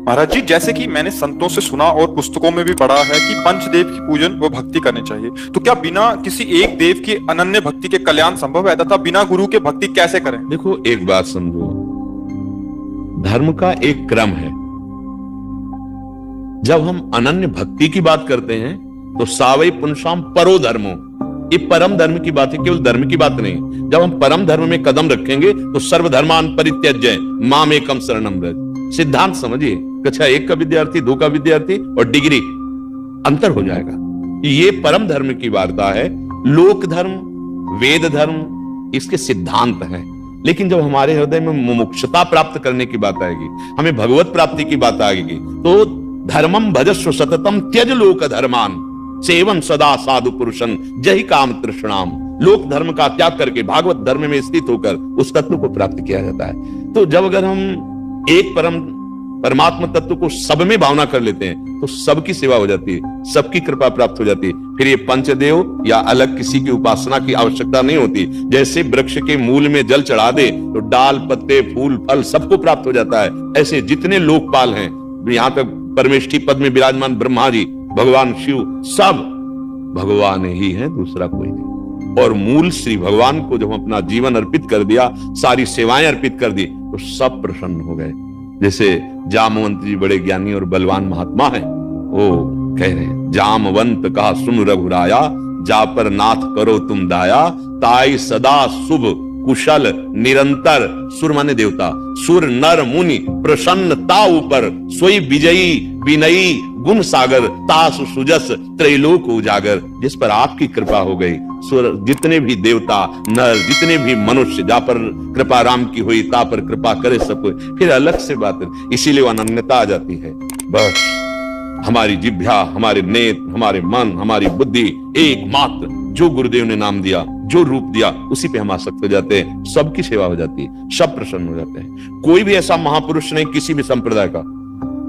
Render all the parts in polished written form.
महाराज जी, जैसे कि मैंने संतों से सुना और पुस्तकों में भी पढ़ा है कि पंचदेव की पूजन व भक्ति करनी चाहिए, तो क्या बिना किसी एक देव की अनन्य भक्ति के कल्याण संभव है, तथा बिना गुरु के भक्ति कैसे करें? देखो, एक बात समझो, धर्म का एक क्रम है। जब हम अनन्य भक्ति की बात करते हैं तो सावई पुनशाम परो धर्मो, ये परम धर्म की बात है, केवल धर्म की बात नहीं। जब हम परम धर्म में कदम रखेंगे तो सर्वधर्मान परित्यज्य माम एकम शरणम व्रज। सिद्धांत समझिए, कक्षा 1 का विद्यार्थी, 2 का विद्यार्थी और डिग्री, अंतर हो जाएगा। ये परम धर्म की वार्ता है। लोक धर्म, वेद धर्म इसके सिद्धांत हैं, लेकिन जब हमारे हृदय में मुमुक्षुता प्राप्त करने की बात आएगी, हमें भगवत प्राप्ति की बात आएगी, तो धर्मम भजस्व सततम त्यज लोक धर्मान सेवन सदा साधु पुरुषन जहि काम तृष्णाम। लोक धर्म का त्याग करके भागवत धर्म में स्थित होकर उस तत्व को प्राप्त किया जाता है। तो जब अगर हम एक परमात्मा तत्व को सब में भावना कर लेते हैं तो सबकी सेवा हो जाती है, सबकी कृपा प्राप्त हो जाती है। फिर ये पंचदेव या अलग किसी की उपासना की आवश्यकता नहीं होती। जैसे वृक्ष के मूल में जल चढ़ा दे तो डाल, पत्ते, फूल, फल सबको प्राप्त हो जाता है, ऐसे जितने लोकपाल हैं, यहाँ तक परमेष्ठी पद में विराजमान ब्रह्मा जी, भगवान शिव, सब भगवान ही है, दूसरा कोई नहीं। और मूल श्री भगवान को जब अपना जीवन अर्पित कर दिया, सारी सेवाएं अर्पित कर दी, तो सब प्रसन्न हो गए। जैसे जामवंत जी बड़े ज्ञानी और बलवान महात्मा हैं, वो कह रहे हैं, जामवंत कहा सुन रघुराया, जा पर नाथ करो तुम दाया, ताई सदा शुभ कुशल निरंतर। सुर माने देवता, सुर नर मुनि प्रसन्नता ऊपर, सोई विजयी विनयी गुण सागर, तासु सुजस त्रैलोक उजागर। जिस पर आपकी कृपा हो गई, सुर जितने भी देवता नर, जितने भी मनुष्य, जा पर कृपा राम की हुई, ता पर कृपा करे सब कोई। फिर अलग से बात है, इसीलिए अनन्यता आ जाती है। बस हमारी जिह्वा, हमारे नेत्र, हमारे मन, हमारी बुद्धि एकमात्र जो गुरुदेव ने नाम दिया, जो रूप दिया, उसी पे हम आसक्त हो जाते हैं। सबकी सेवा हो जाती है, सब प्रसन्न हो जाते हैं। कोई भी ऐसा महापुरुष नहीं किसी भी संप्रदाय का,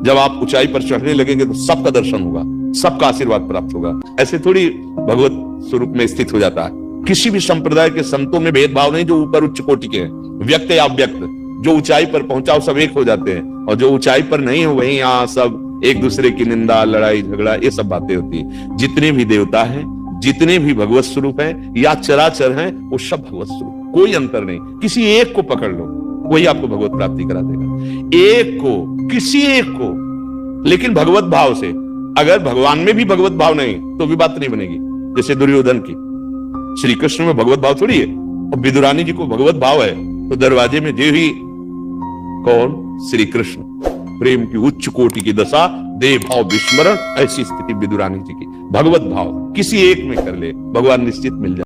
जब आप ऊंचाई पर चढ़ने लगेंगे तो सबका दर्शन होगा, सबका आशीर्वाद प्राप्त होगा। ऐसे थोड़ी भगवत स्वरूप में स्थित हो जाता है। किसी भी संप्रदाय के संतों में भेदभाव नहीं, जो ऊपर उच्च कोटि के हैं, व्यक्त या अव्यक्त, जो ऊंचाई पर पहुंचा सब एक हो जाते हैं, और जो ऊंचाई पर नहीं हो वहीं यहाँ सब एक दूसरे की निंदा, लड़ाई झगड़ा, ये सब बातें होती है। जितने भी देवता हैं, जितने भी भगवत स्वरूप हैं या चराचर हैं, वो सब भगवत स्वरूप, कोई अंतर नहीं। किसी एक को पकड़ लो, वही आपको भगवत प्राप्ति करा देगा। एक को, किसी एक को, लेकिन भगवत भाव से। अगर भगवान में भी भगवत भाव नहीं तो भी बात नहीं बनेगी। जैसे दुर्योधन की, श्री कृष्ण में भगवत भाव थोड़ी है, और विदुरानी जी को भगवत भाव है, तो दरवाजे में जो ही कौन, श्री कृष्ण, प्रेम की उच्च कोटि की दशा, देव भाव विस्मरण, ऐसी स्थिति विदुरानी जी की। भगवत भाव किसी एक में कर ले, भगवान निश्चित मिल जाए।